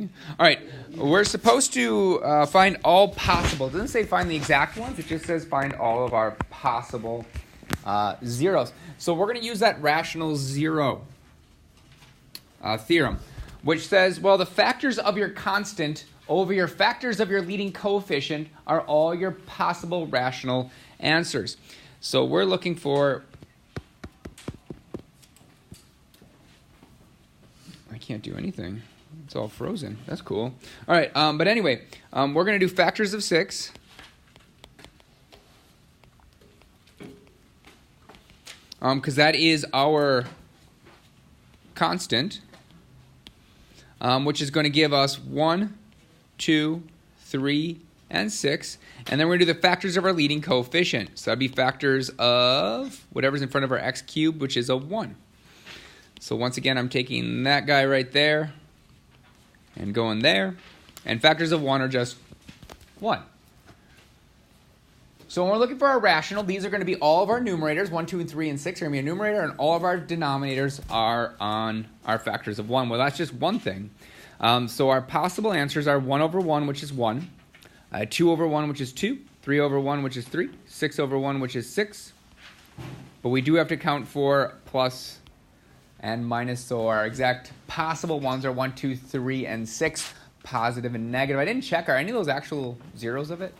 thing. All right, we're supposed to find all possible. It doesn't say find the exact ones. It just says find all of our possible zeros. So we're going to use that rational zero theorem, which says, well, the factors of your constant over your factors of your leading coefficient are all your possible rational answers. So we're looking for... I can't do anything. It's all frozen. That's cool. All right, but anyway, we're going to do factors of 6. Because that is our constant, which is going to give us 1, 2, 3, and 6. And then we're going to do the factors of our leading coefficient. So that'd be factors of whatever's in front of our x cubed, which is a 1. So once again, I'm taking that guy right there and going there. And factors of 1 are just 1. So when we're looking for our rational, these are going to be all of our numerators. 1, 2, and 3, and 6 are going to be a numerator, and all of our denominators are on our factors of 1. Well, that's just one thing. So our possible answers are 1 over 1, which is 1, 2 over 1, which is 2, 3 over 1, which is 3, 6 over 1, which is 6. But we do have to count for plus and minus, so our exact possible ones are 1, 2, 3, and 6, positive and negative. I didn't check. Are any of those actual zeros of it?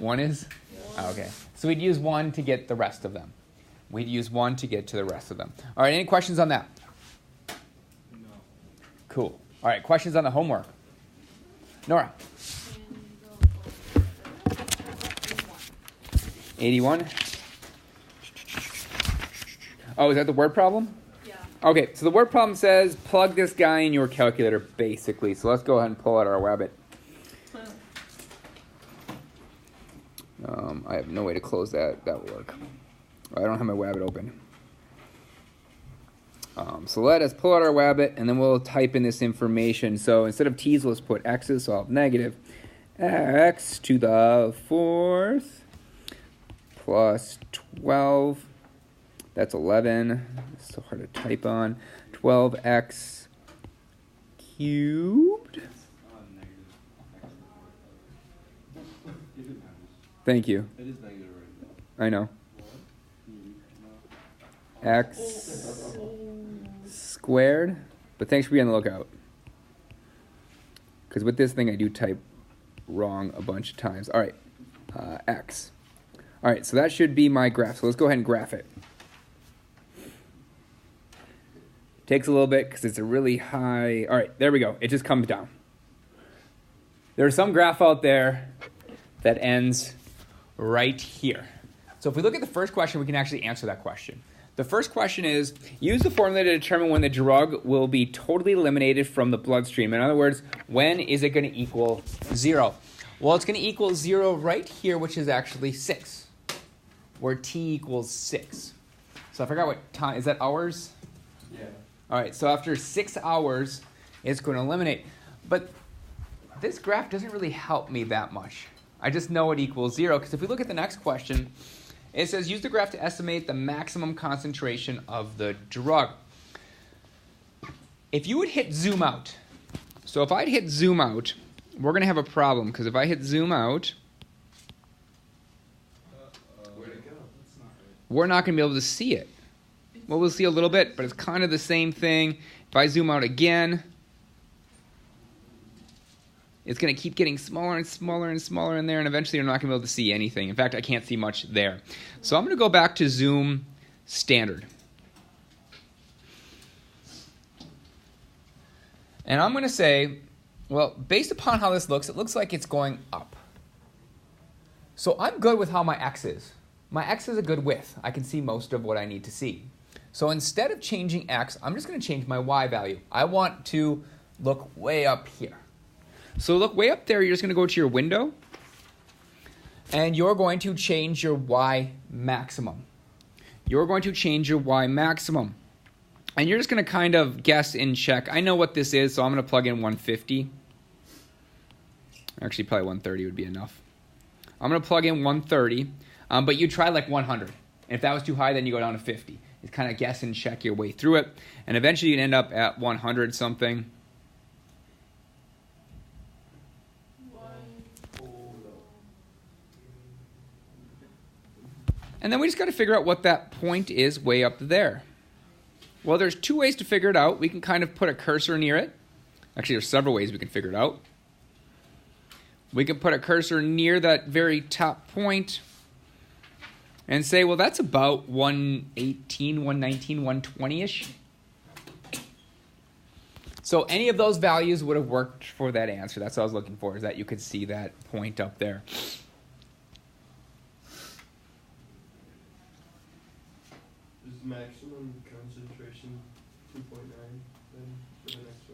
1 is? Yes. Oh, okay. So we'd use 1 to get the rest of them. We'd use 1 to get to the rest of them. All right, any questions on that? No. Cool. All right, questions on the homework? Nora? 81? Oh, is that the word problem? Yeah. Okay, so the word problem says plug this guy in your calculator, basically. So let's go ahead and pull out our Wabbit. I have no way to close that. That will work. I don't have my Wabbit open. So let us pull out our Wabbit, and then we'll type in this information. So instead of t's, let's put x's. So I'll have negative x to the 4th plus 12. That's 11. It's so hard to type on. 12x cubed. Thank you. It is negative right now. I know. X squared. But thanks for being on the lookout. Because with this thing, I do type wrong a bunch of times. All right. X. All right, so that should be my graph. So let's go ahead and graph it. Takes a little bit because it's a really high... All right, there we go. It just comes down. There's some graph out there that ends right here. So if we look at the first question, we can actually answer that question. The first question is, use the formula to determine when the drug will be totally eliminated from the bloodstream. In other words, when is it going to equal 0? Well, it's going to equal 0 right here, which is actually 6, where t equals 6. So I forgot what time, is that hours? Yeah. All right, so after 6 hours, it's going to eliminate. But this graph doesn't really help me that much. I just know it equals 0, because if we look at the next question, it says use the graph to estimate the maximum concentration of the drug. If you would hit zoom out, so if I'd hit zoom out, we're going to have a problem, because if I hit zoom out, Where'd it go? That's not right. we're not going to be able to see it. Well, we'll see a little bit, but it's kind of the same thing. If I zoom out again, it's going to keep getting smaller and smaller and smaller in there, and eventually you're not going to be able to see anything. In fact, I can't see much there. So I'm going to go back to zoom standard. And I'm going to say, well, based upon how this looks, it looks like it's going up. So I'm good with how my x is. My x is a good width. I can see most of what I need to see. So instead of changing x, I'm just going to change my y value. I want to look way up here. So look way up there, you're just going to go to your window, and you're going to change your y maximum. You're going to change your y maximum. And you're just going to kind of guess and check. I know what this is, so I'm going to plug in 150. Actually, probably 130 would be enough. I'm going to plug in 130, but you try like 100. And if that was too high, then you go down to 50. is kind of guess and check your way through it. And eventually you end up at 100 something. And then we just got to figure out what that point is way up there. Well, there's two ways to figure it out. We can kind of put a cursor near it. Actually, there's several ways we can figure it out. We can put a cursor near that very top point and say, well, that's about 118, 119, 120-ish. So any of those values would have worked for that answer. That's what I was looking for, is that you could see that point up there. Is maximum concentration 2.9 then for the next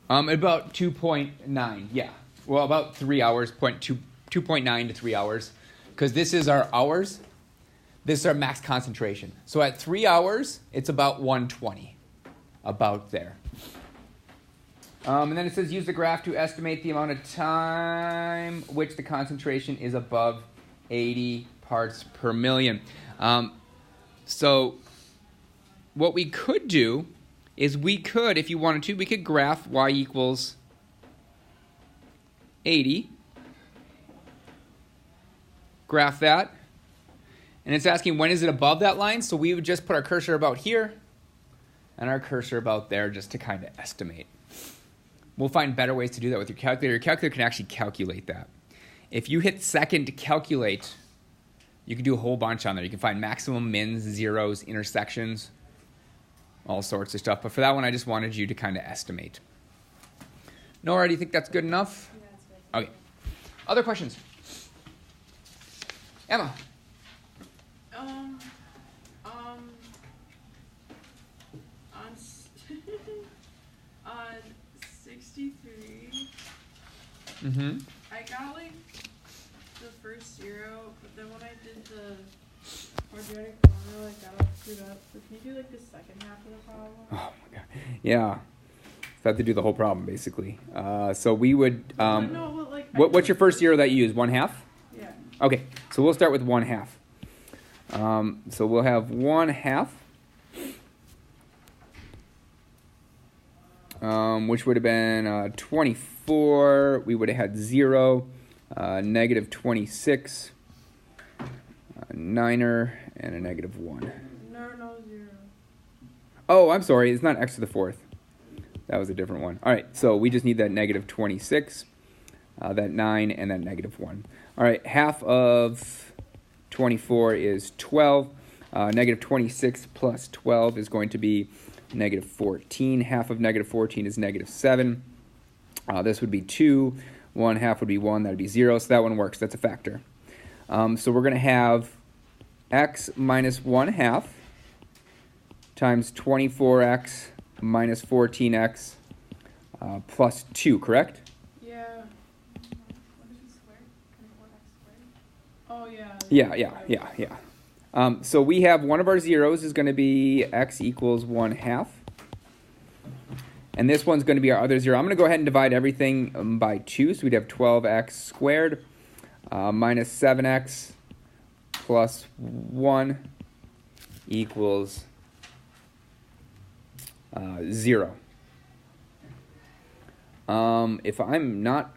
one? About 2.9, yeah. Well, about 3 hours, 2.9 to 3 hours. Because this is our hours. This is our max concentration. So at 3 hours, it's about 120. About there. And then it says use the graph to estimate the amount of time which the concentration is above 80 parts per million. So what we could do is we could, if you wanted to, we could graph y equals 80. Graph that. And it's asking when is it above that line, so we would just put our cursor about here and our cursor about there just to kind of estimate. We'll find better ways to do that with your calculator. Your calculator can actually calculate that. If you hit second to calculate, you can do a whole bunch on there. You can find maximum, mins, zeros, intersections, all sorts of stuff. But for that one, I just wanted you to kind of estimate. Nora, do you think that's good enough? Yeah, that's good. Okay. Other questions? Emma? On 63, Mm-hmm. I got like the first zero, but then when I did the quadratic formula, I got all screwed up. So can you do like the second half of the problem? Oh my god. Yeah. So I have to do the whole problem basically. So we would. No, but like. What's your first zero that you use? 1/2? Yeah. Okay. So we'll start with 1/2. So we'll have 1/2. Which would have been 24. We would have had 0, negative 26, a 9er, and a negative 1. No, 0. Oh, I'm sorry. It's not x to the 4th. That was a different one. All right, so we just need that negative 26, that 9, and that negative 1. All right, half of 24 is 12. Negative 26 plus 12 is going to be negative 14. Half of negative 14 is negative 7. This would be 2. 1/2 would be 1. That would be 0. So that one works. That's a factor. So we're going to have x minus 1/2 times 24x minus 14x plus 2, correct? Yeah. What is it squared? 24x squared? Oh, yeah. Yeah. So we have one of our zeros is going to be x equals 1/2. And this one's going to be our other zero. I'm going to go ahead and divide everything by 2. So we'd have 12x squared minus 7x plus 1 equals 0. If I'm not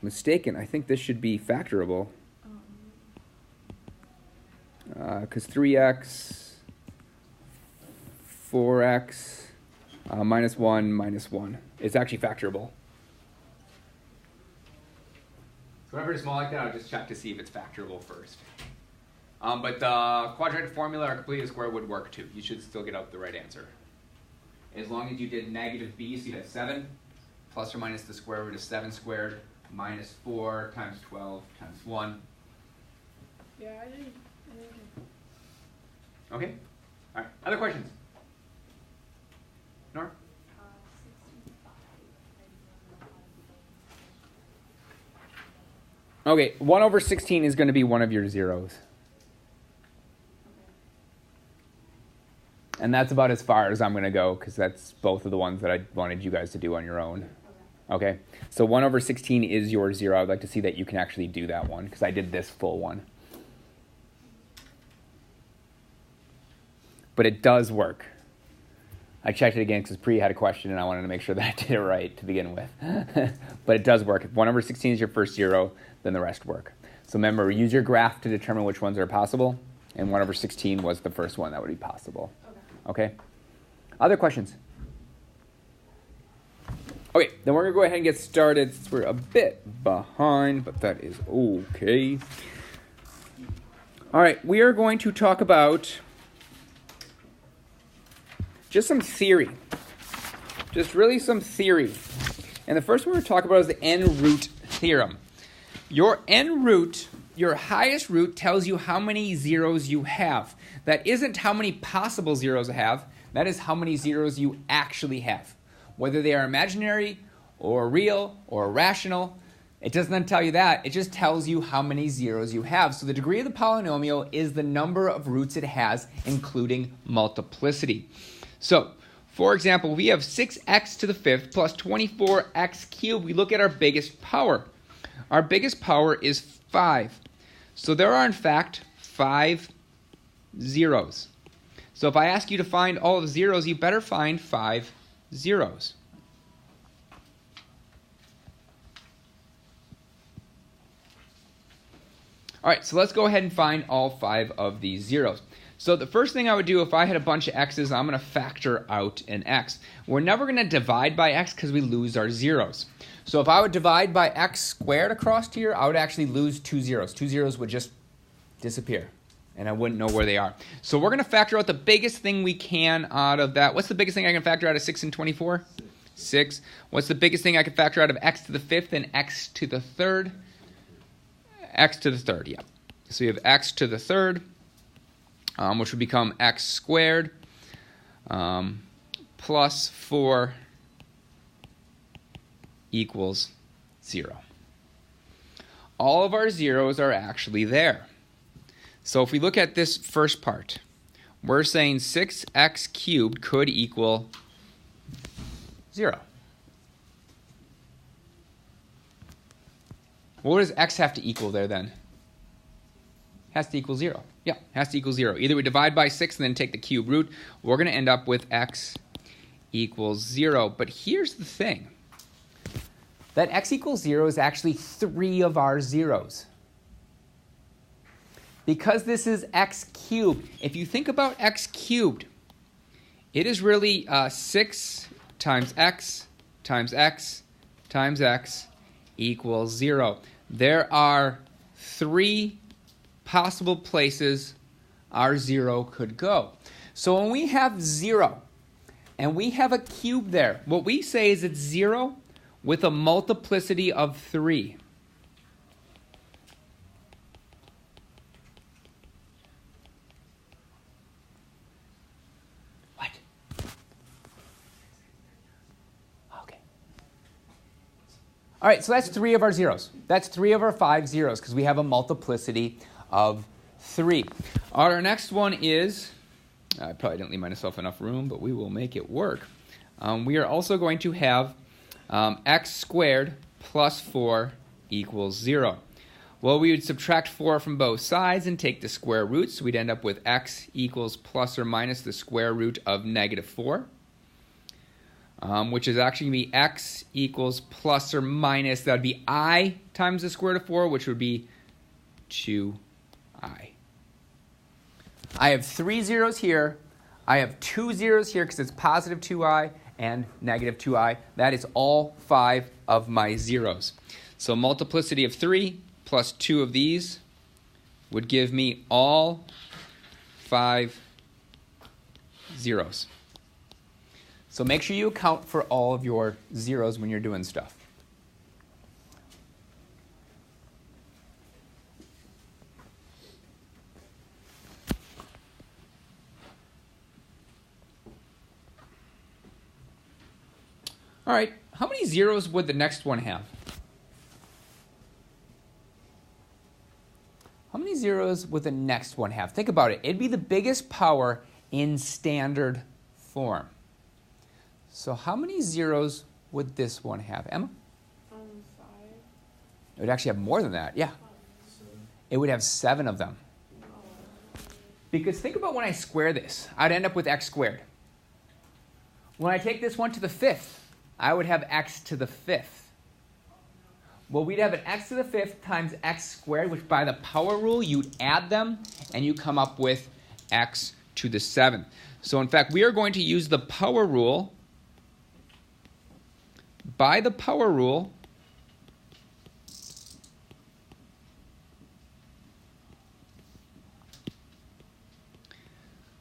mistaken, I think this should be factorable. Because 3x, 4x, minus 1, minus 1. It's actually factorable. So whenever it's small like that, I'll just check to see if it's factorable first. But the quadratic formula or completed square would work too. You should still get out the right answer. As long as you did negative b, so you'd have 7, plus or minus the square root of 7 squared, minus 4 times 12 times 1. Yeah, I didn't. Okay? All right. Other questions? Nora? 65. Okay, 1/16 is going to be one of your zeros. And that's about as far as I'm going to go, because that's both of the ones that I wanted you guys to do on your own. Okay, so 1/16 is your zero. I'd like to see that you can actually do that one, because I did this full one. but it does work. I checked it again because Pri had a question and I wanted to make sure that I did it right to begin with. But it does work. If 1 over 16 is your first 0, then the rest work. So remember, use your graph to determine which ones are possible, and 1 over 16 was the first one that would be possible. Okay? Other questions? Okay, then we're going to go ahead and get started since we're a bit behind, but that is okay. All right, we are going to talk about just some theory. Just really some theory. And the first one we're going to talk about is the n-root theorem. Your n-root, your highest root, tells you how many zeros you have. That isn't how many possible zeros you have. That is how many zeros you actually have. Whether they are imaginary or real or rational, it does not tell you that. It just tells you how many zeros you have. So the degree of the polynomial is the number of roots it has, including multiplicity. So, for example, we have 6x to the 5th plus 24x cubed. We look at our biggest power. Our biggest power is 5. So there are, in fact, 5 zeros. So if I ask you to find all of the zeros, you better find 5 zeros. All right, so let's go ahead and find all 5 of these zeros. So the first thing I would do if I had a bunch of x's, I'm going to factor out an x. We're never going to divide by x because we lose our zeros. So if I would divide by x squared across here, I would actually lose 2 zeros. 2 zeros would just disappear, and I wouldn't know where they are. So we're going to factor out the biggest thing we can out of that. What's the biggest thing I can factor out of 6 and 24? 6. What's the biggest thing I can factor out of x to the 5th and x to the 3rd? X to the 3rd, yeah. So you have x to the 3rd, which would become x squared plus 4 equals 0. All of our zeros are actually there. So if we look at this first part, we're saying 6x cubed could equal 0. What does x have to equal there then? Has to equal 0. Yeah, has to equal 0. Either we divide by 6 and then take the cube root, we're going to end up with x equals 0. But here's the thing. That x equals 0 is actually 3 of our zeros. Because this is x cubed, if you think about x cubed, it is really 6 times x times x times x equals 0. There are 3 possible places our 0 could go. So when we have 0 and we have a cube there, what we say is it's 0 with a multiplicity of 3. What? Okay. All right, so that's 3 of our zeros. That's 3 of our 5 zeros because we have a multiplicity of 3. Our next one is, I probably didn't leave myself enough room, but we will make it work. We are also going to have x squared plus 4 equals 0. Well, we would subtract 4 from both sides and take the square root, so we'd end up with x equals plus or minus the square root of negative 4, which is actually going to be x equals plus or minus, that would be I times the square root of 4, which would be 2i. I have 3 zeros here. I have 2 zeros here because it's positive 2i and negative 2i. That is all 5 of my zeros. So multiplicity of 3 plus 2 of these would give me all 5 zeros. So make sure you account for all of your zeros when you're doing stuff. All right, how many zeros would the next one have? How many zeros would the next one have? Think about it. It'd be the biggest power in standard form. So how many zeros would this one have? Emma? 5. It would actually have more than that, yeah. It would have 7 of them. Because think about when I square this. I'd end up with x squared. When I take this one to the fifth, I would have x to the fifth. Well, we'd have an x to the fifth times x squared, which by the power rule, you'd add them, and you come up with x to the seventh. So in fact, we are going to use the power rule. By the power rule,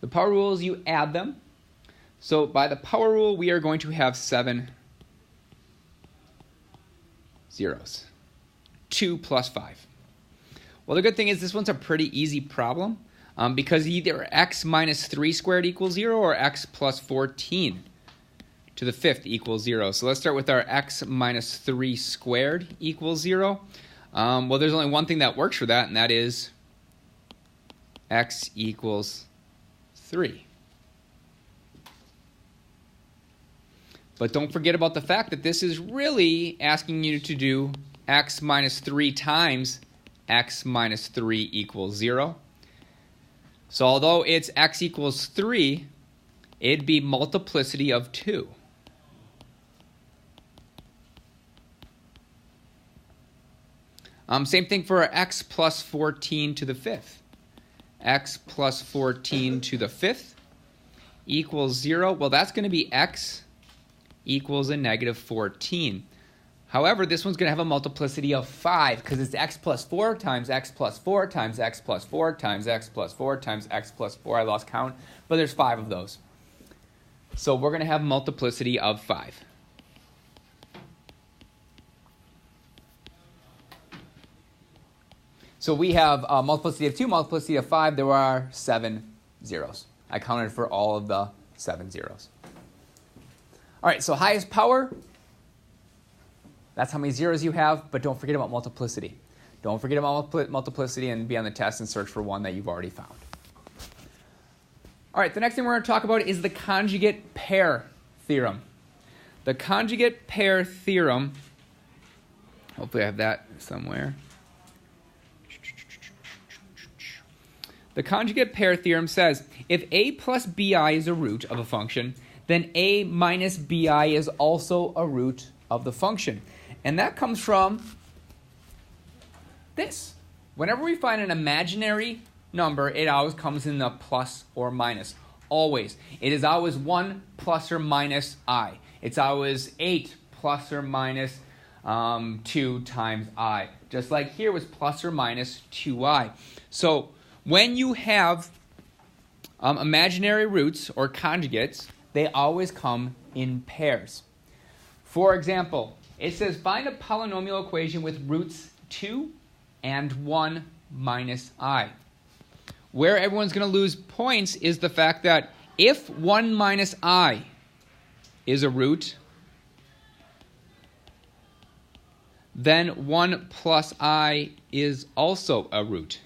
the power rule is you add them. So by the power rule, we are going to have 7 zeros. 2 plus 5. Well, the good thing is this one's a pretty easy problem because either x minus 3 squared equals 0 or x plus 14 to the fifth equals 0. So let's start with our x minus 3 squared equals 0. Well, there's only one thing that works for that, and that is x equals 3. But don't forget about the fact that this is really asking you to do x minus 3 times x minus 3 equals 0. So although it's x equals 3, it'd be multiplicity of 2. Same thing for our x plus 14 to the fifth. X plus 14 to the fifth equals 0. Well, that's going to be x equals a negative 14. However, this one's going to have a multiplicity of 5 because it's x plus 4 times x plus 4 times x plus 4 times x plus 4 times x plus 4. I lost count, but there's 5 of those. So we're going to have multiplicity of 5. So we have multiplicity of 2, multiplicity of 5. There are 7 zeros. I counted for all of the 7 zeros. All right, so highest power, that's how many zeros you have, but don't forget about multiplicity. Don't forget about multiplicity and be on the test and search for one that you've already found. All right, the next thing we're going to talk about is the conjugate pair theorem. The conjugate pair theorem, hopefully I have that somewhere. The conjugate pair theorem says, if a plus bi is a root of a function, then a minus bi is also a root of the function. And that comes from this. Whenever we find an imaginary number, it always comes in the plus or minus. Always. It is always 1 plus or minus I. It's always 8 plus or minus 2 times I. Just like here was plus or minus 2i. So when you have imaginary roots or conjugates, they always come in pairs. For example, it says find a polynomial equation with roots 2 and 1 minus I. Where everyone's going to lose points is the fact that if 1 minus I is a root, then 1 plus I is also a root.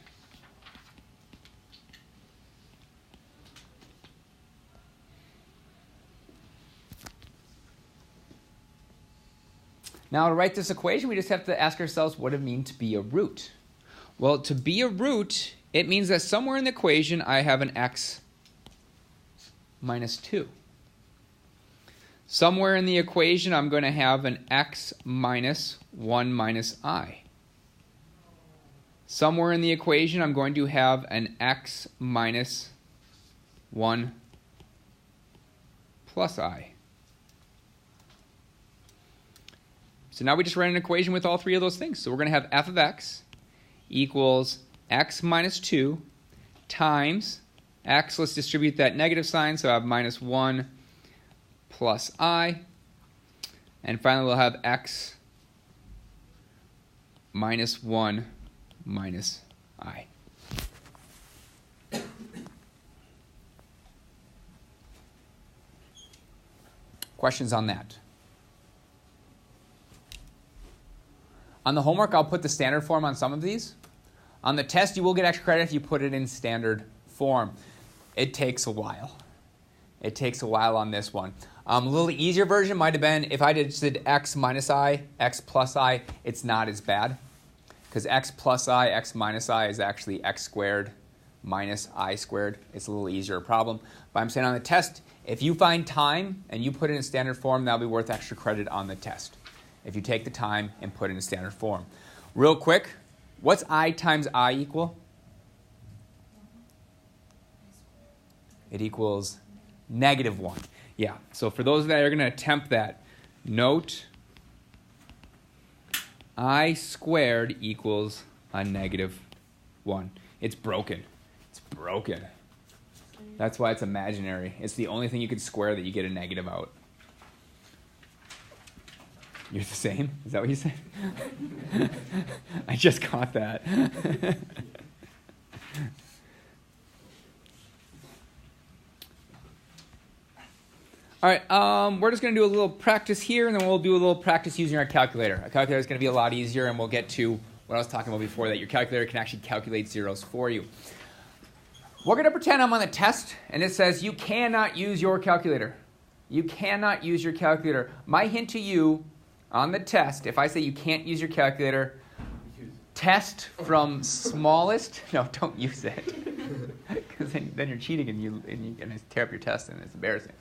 Now, to write this equation, we just have to ask ourselves what it means to be a root. Well, to be a root, it means that somewhere in the equation I have an x minus 2. Somewhere in the equation I'm going to have an x minus 1 minus I. Somewhere in the equation I'm going to have an x minus 1 plus I. So now we just write an equation with all three of those things. So we're going to have f of x equals x minus 2 times x. Let's distribute that negative sign, so I have minus 1 plus I. And finally, we'll have x minus 1 minus I. Questions on that? On the homework, I'll put the standard form on some of these. On the test, you will get extra credit if you put it in standard form. It takes a while. It takes a while on this one. A little easier version might have been if I just did x minus I, x plus I, it's not as bad. Because x plus I, x minus I is actually x squared minus I squared. It's a little easier problem. But I'm saying on the test, if you find time and you put it in standard form, that'll be worth extra credit on the test. If you take the time and put it in standard form. Real quick, what's I times I equal? It equals -1. Yeah, so for those that are going to attempt that, note I squared equals a -1. It's broken. It's broken. That's why it's imaginary. It's the only thing you can square that you get a negative out. You're the same? Is that what you said? I just caught that. All right, we're just going to do a little practice here, and then we'll do a little practice using our calculator. A calculator is going to be a lot easier, and we'll get to what I was talking about before, that your calculator can actually calculate zeros for you. We're going to pretend I'm on the test, and it says you cannot use your calculator. You cannot use your calculator. My hint to you on the test, if I say you can't use your calculator, test from smallest. No, don't use it. Because then you're cheating and you're going to tear up your test, and it's embarrassing.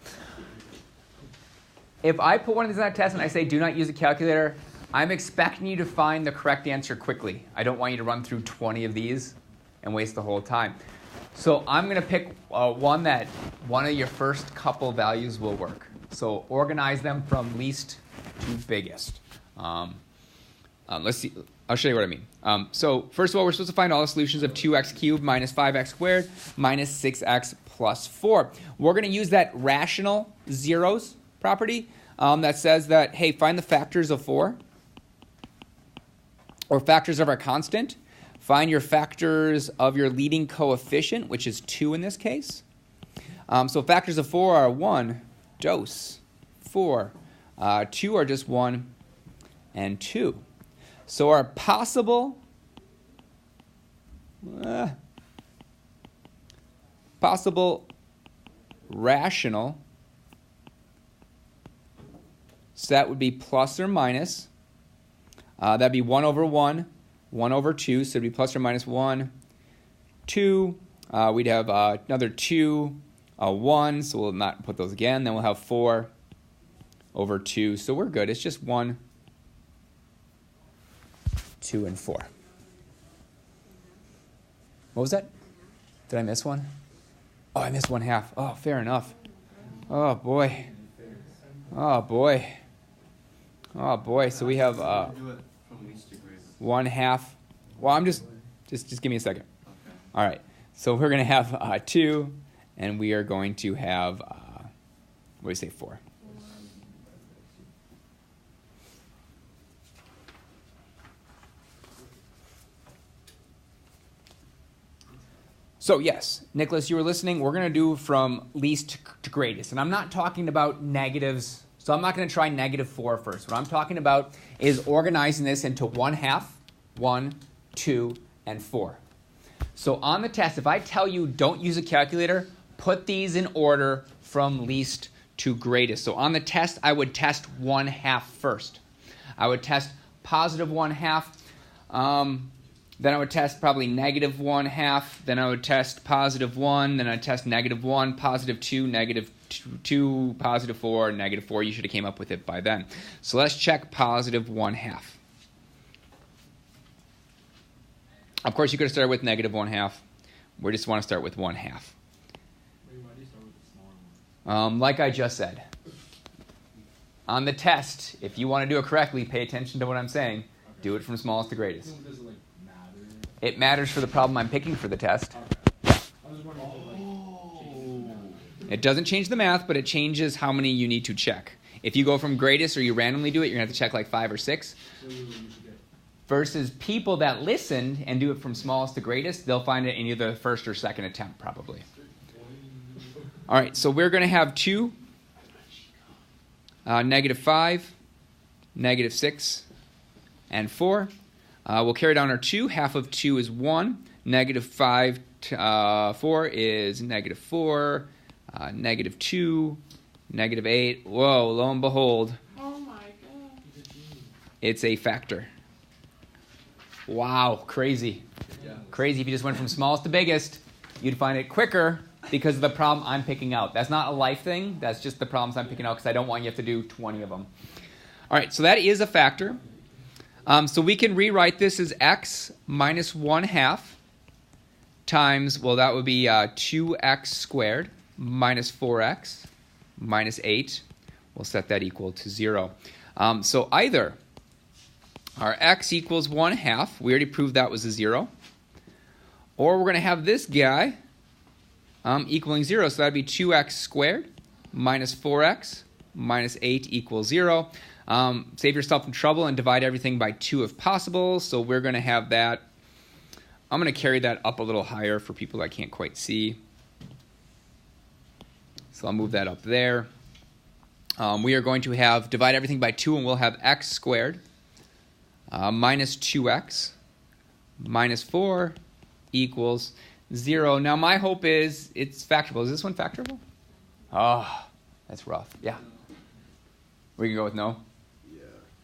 If I put one of these on a test and I say do not use a calculator, I'm expecting you to find the correct answer quickly. I don't want you to run through 20 of these and waste the whole time. So I'm going to pick one that one of your first couple values will work. So organize them from least to biggest. Let's see. I'll show you what I mean. So first of all, we're supposed to find all the solutions of 2x cubed minus 5x squared minus 6x plus 4. We're going to use that rational zeros property that says that, hey, find the factors of 4 or factors of our constant. Find your factors of your leading coefficient, which is 2 in this case. So factors of 4 are 1, dose, 4. 2 are just 1 and 2. So our possible rational set would be plus or minus. That'd be 1 over 1, 1 over 2, so it'd be plus or minus 1, 2. We'd have another 2, 1, so we'll not put those again. Then we'll have 4 over 2, so we're good. It's just 1, 2, and 4. What was that? Did I miss one? Oh, I missed 1/2. Oh, fair enough. Oh, boy. Oh, boy. Oh, boy. So we have 1/2. Well, I'm just give me a second. Okay. All right. So we're going to have 2, and we are going to have, what do you say, 4? So yes, Nicholas, you were listening. We're going to do from least to greatest. And I'm not talking about negatives. So I'm not going to try -4 first. What I'm talking about is organizing this into 1/2, 1, 2, and 4. So on the test, if I tell you don't use a calculator, put these in order from least to greatest. So on the test, I would test 1/2 first. I would test positive 1/2. Then I would test probably -1/2. Then I would test positive 1. Then I'd test -1, positive 2, -2, positive 4, -4. You should have came up with it by then. So let's check positive 1/2. Of course, you could have started with -1/2. We just want to start with 1/2. Why do you start with the smaller one? Like I just said. On the test, if you want to do it correctly, pay attention to what I'm saying. Okay. Do it from smallest to greatest. Does it matter? It matters for the problem I'm picking for the test. Okay. I was wondering if it changes the math. It doesn't change the math, but it changes how many you need to check. If you go from greatest or you randomly do it, you're going to have to check like 5 or 6. So you should get Versus people that listened and do it from smallest to greatest, they'll find it in either the first or second attempt, probably. All right, so we're going to have 2, -5, -6, and 4. We'll carry down our 2. Half of 2 is 1. -5 to 4 is -4. -2, -8. Whoa, lo and behold, Oh my god. it's a factor. Wow, crazy. yeah. Crazy if you just went from smallest to biggest. You'd find it quicker because of the problem I'm picking out. That's not a life thing. That's just the problems I'm picking out because I don't want you to have to do 20 of them. All right, so that is a factor. So we can rewrite this as x minus 1/2 times, well, that would be 2x squared minus 4x minus 8. We'll set that equal to 0. So either our x equals 1/2. We already proved that was a 0. Or we're going to have this guy equaling 0. So that would be 2x squared minus 4x minus 8 equals 0. Save yourself some trouble and divide everything by 2 if possible. So we're going to have that. I'm going to carry that up a little higher for people that can't quite see. So I'll move that up there. We are going to have divide everything by 2, and we'll have x squared minus 2x minus 4 equals 0. Now my hope is it's factorable. Is this one factorable? Oh, that's rough. Yeah. We can go with no?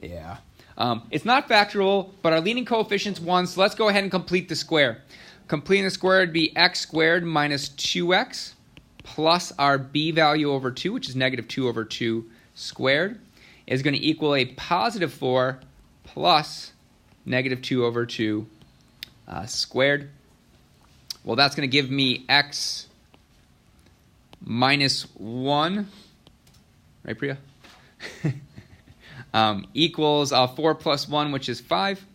Yeah. It's not factorable, but our leading coefficient's 1, so let's go ahead and complete the square. Completing the square would be x squared minus 2x plus our b value over 2, which is negative 2 over 2 squared, is going to equal a positive 4 plus negative 2 over 2 squared. Well, that's going to give me x minus 1, right, Priya? Equals 4 plus 1, which is 5.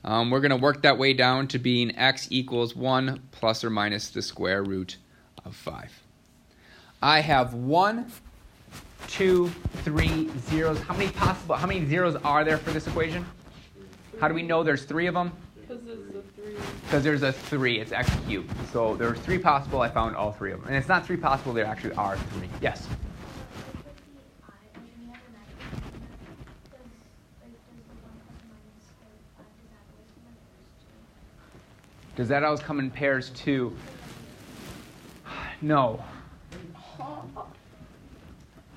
We're going to work that way down to being x equals 1 plus or minus the square root of 5. I have 1, 2, 3 zeros. How many zeros are there for this equation? How do we know there's 3 of them? Because there's a 3. Because there's a 3. It's x cubed. So there's 3 possible. I found all 3 of them. And it's not 3 possible. There actually are 3. Yes? Does that always come in pairs too? No.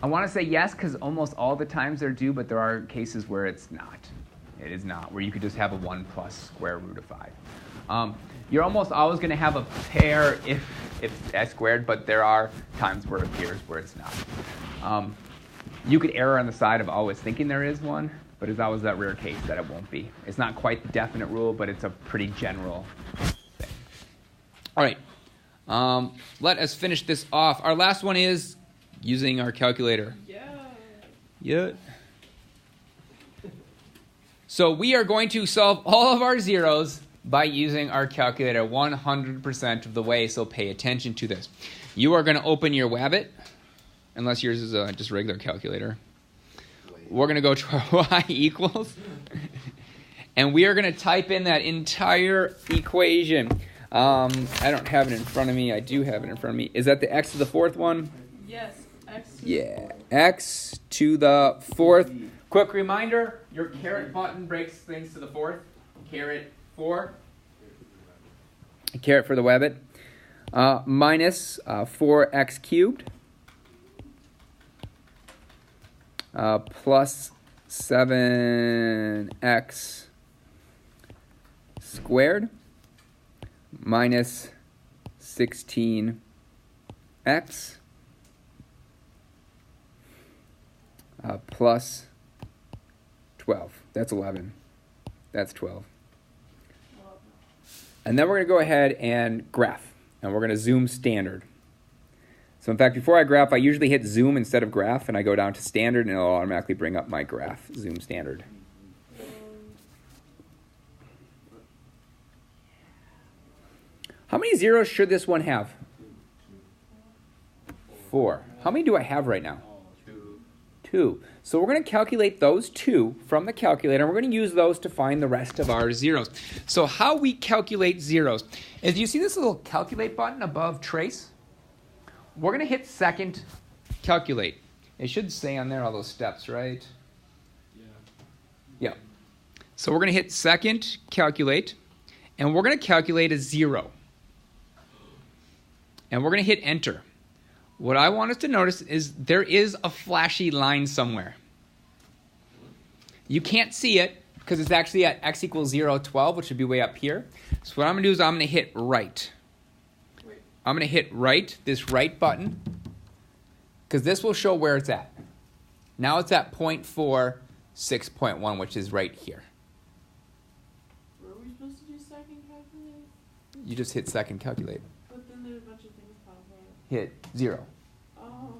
I want to say yes because almost all the times they're due, but there are cases where it's not. It is not, where you could just have a 1 plus square root of 5. You're almost always going to have a pair if it's x squared, but there are times where it appears where it's not. You could err on the side of always thinking there is one, but it's always that rare case that it won't be. It's not quite the definite rule, but it's a pretty general thing. All right. Let us finish this off. Our last one is using our calculator. Yeah. So we are going to solve all of our zeros by using our calculator 100% of the way, so pay attention to this. You are going to open your Wabbit, unless yours is just a regular calculator. We're going to go to our y equals, and we are going to type in that entire equation. I don't have it in front of me. I do have it in front of me. Is that the x to the 4th one? Yes, x to Yeah, x to the 4th. Quick reminder, your caret button breaks things to the 4th. Caret 4. Caret for the Wabbit. Minus 4x cubed. Plus 7x squared. Minus 16x. Plus 12. That's 11. That's 12. And then we're going to go ahead and graph. And we're going to zoom standard. So in fact, before I graph, I usually hit zoom instead of graph. And I go down to standard, and it'll automatically bring up my graph, zoom standard. How many zeros should this one have? 4. How many do I have right now? 2. So we're going to calculate those 2 from the calculator, and we're going to use those to find the rest of our zeros. So how we calculate zeros is, you see this little calculate button above trace? We're going to hit second calculate. It should say on there all those steps, right? Yeah. So we're going to hit second calculate, and we're going to calculate a 0. And we're going to hit enter. What I want us to notice is there is a flashy line somewhere. You can't see it because it's actually at x equals 0, 12, which would be way up here. So what I'm going to do is I'm going to hit right. I'm going to hit this right button, because this will show where it's at. Now it's at 0.46.1, which is right here. Were we supposed to do second calculate? You just hit second calculate. But then there's a bunch of things pop up. Hit 0. Oh.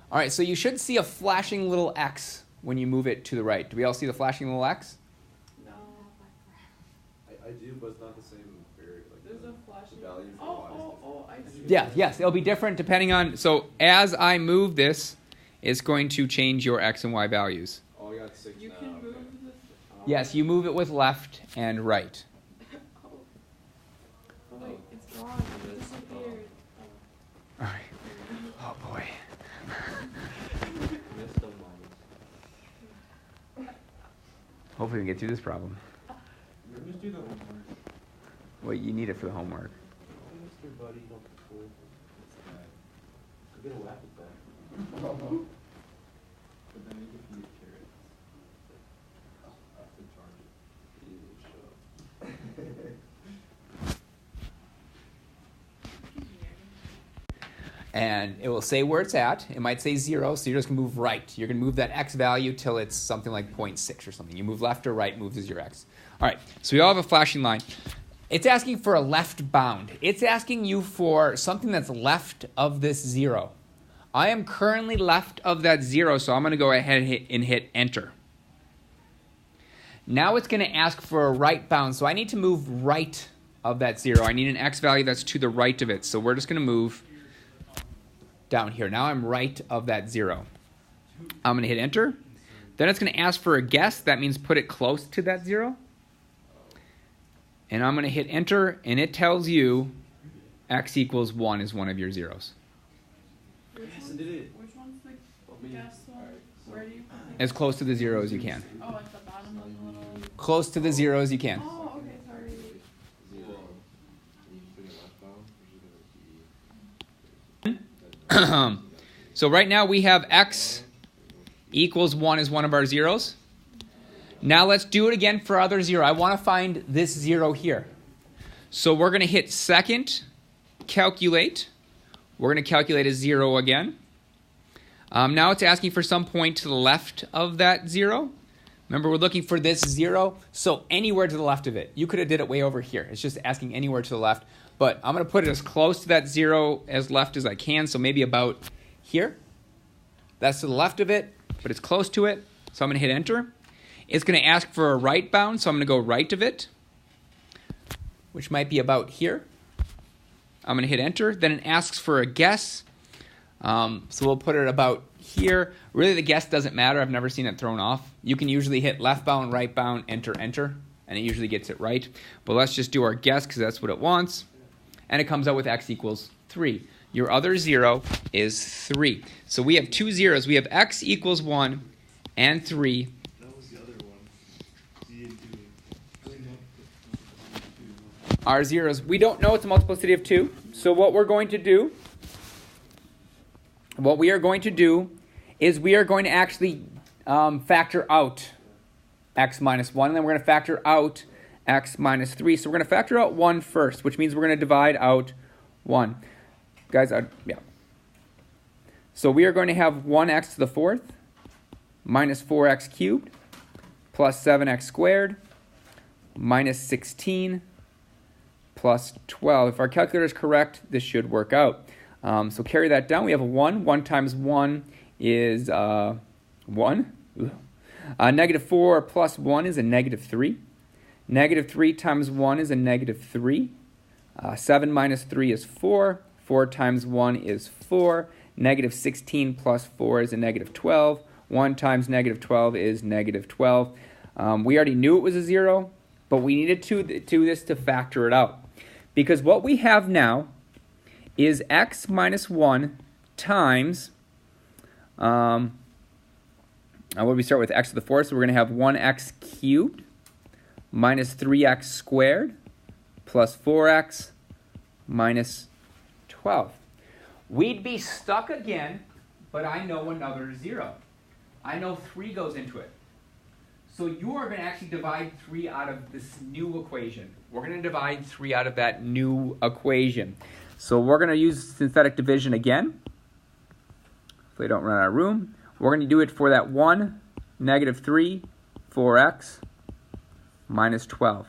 All right, so you should see a flashing little X when you move it to the right. Do we all see the flashing little X? No. I do, but it's not the same area. Like There's a flashing. value for Oh, I see. Yeah, yes, it'll be different depending on, so as I move this, it's going to change your X and Y values. Oh, I got 6 You now. can move Okay. this. Oh. Yes, you move it with left and right. Oh. Oh wait, it's gone. It disappeared. All right. Oh boy. Missed a minus. Hopefully we can get through this problem. Just do the homework. Well, you need it for the homework. Mr. Buddy, don't be cool. Go get a whack at that. But then you can feed carrots. That's the target. You show. And it will say where it's at. It might say 0, so you're just going to move right. You're going to move that X value till it's something like 0.6 or something. You move left or right, moves as your X. All right, so we all have a flashing line. It's asking for a left bound. It's asking you for something that's left of this 0. I am currently left of that 0, so I'm going to go ahead and hit enter. Now it's going to ask for a right bound, so I need to move right of that 0. I need an X value that's to the right of it, so we're just going to move down here. Now I'm right of that 0. I'm going to hit enter. Then it's going to ask for a guess. That means put it close to that 0. And I'm going to hit enter, and it tells you X equals 1 is one of your zeros. Which Yes, I one's, did it. which one's the me. guess one? Where do you put the As close to the 0 as you can. Oh, at the bottom of the little. Close to the 0 as you can. Oh, okay, sorry. 0. You put it left bound, or should it be? So right now we have X equals 1 as one of our zeros. Now let's do it again for other 0. I want to find this 0 here. So we're going to hit second, calculate. We're going to calculate a 0 again. Now it's asking for some point to the left of that 0. Remember, we're looking for this 0, so anywhere to the left of it. You could have did it way over here. It's just asking anywhere to the left. But I'm going to put it as close to that 0 as left as I can, so maybe about here. That's to the left of it, but it's close to it. So I'm going to hit enter. It's going to ask for a right bound, so I'm going to go right of it, which might be about here. I'm going to hit enter. Then it asks for a guess. So we'll put it about here. Really, the guess doesn't matter. I've never seen it thrown off. You can usually hit left bound, right bound, enter, enter, and it usually gets it right. But let's just do our guess because that's what it wants. And it comes out with X equals 3. Your other 0 is 3. So we have two zeros. We have X equals 1 and 3. That was the other one. Z and 2. Our zeros. We don't know it's a multiplicity of 2. So what we are going to do is we are going to actually factor out X minus 1, and then we're going to factor out X minus 3. So we're going to factor out 1 first, which means we're going to divide out 1. Guys, yeah. So we are going to have 1x to the 4th minus 4x cubed plus 7x squared minus 16 plus 12. If our calculator is correct, this should work out. So carry that down. We have a 1. 1 times 1 is 1. Negative 4 plus 1 is a negative 3. Negative 3 times 1 is a negative 3. 7 minus 3 is 4. 4 times 1 is 4. Negative 16 plus 4 is a negative 12. 1 times negative 12 is negative 12. We already knew it was a 0, but we needed to do this to factor it out. Because what we have now is x minus 1 times, what do we start with? X to the 4th, so we're going to have 1x cubed minus 3x squared plus 4x minus 12. We'd be stuck again, but I know another 0. I know 3 goes into it. So you are going to actually divide 3 out of this new equation. We're going to divide 3 out of that new equation. So we're going to use synthetic division again. If we don't run out of room. We're going to do it for that 1, negative 3, 4x, minus 12.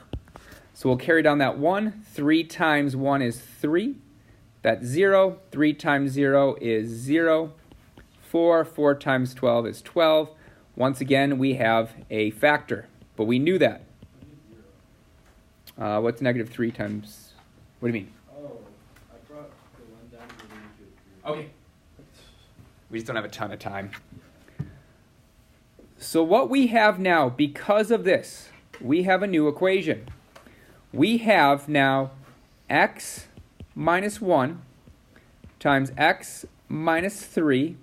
So we'll carry down that 1. 3 times 1 is 3. That's 0. 3 times 0 is 0. 4 times 12 is 12. Once again, we have a factor, but we knew that. What's negative 3 times? What do you mean? Oh, I brought the 1 down to the Okay. We just don't have a ton of time. So what we have now, because of this, we have a new equation. We have now x minus 1 times x minus 3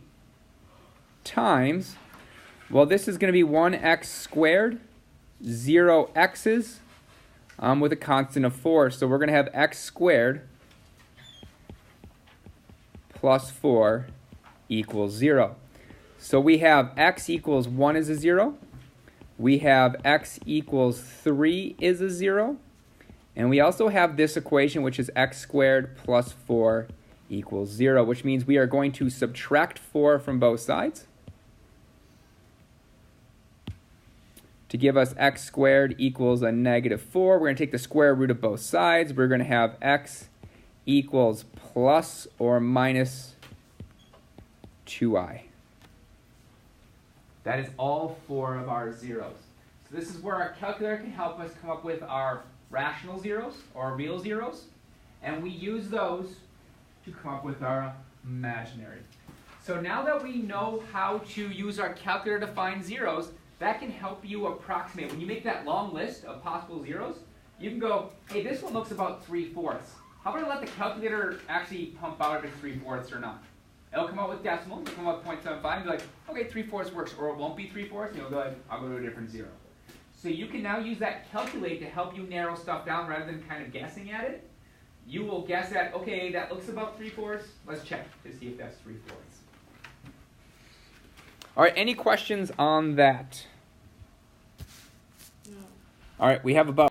times, well, this is going to be 1x squared, 0 x's, with a constant of 4. So we're going to have x squared plus 4 equals 0. So we have x equals 1 is a 0. We have x equals 3 is a 0. And we also have this equation, which is x squared plus 4 equals 0, which means we are going to subtract 4 from both sides to give us x squared equals a negative 4. We're going to take the square root of both sides. We're going to have x equals plus or minus 2i. That is all 4 of our zeros. So this is where our calculator can help us come up with our rational zeros or real zeros. And we use those to come up with our imaginary. So now that we know how to use our calculator to find zeros, that can help you approximate. When you make that long list of possible zeros, you can go, hey, this one looks about 3/4. How about I let the calculator actually pump out if it's 3/4 or not? It'll come out with decimals, it'll come out with 0.75, and be like, okay, 3/4 works, or it won't be 3/4, and you'll go like, I'll go to a different zero. So you can now use that calculate to help you narrow stuff down rather than kind of guessing at it. You will guess at, okay, that looks about 3/4. Let's check to see if that's 3/4. All right, any questions on that? No. All right, we have about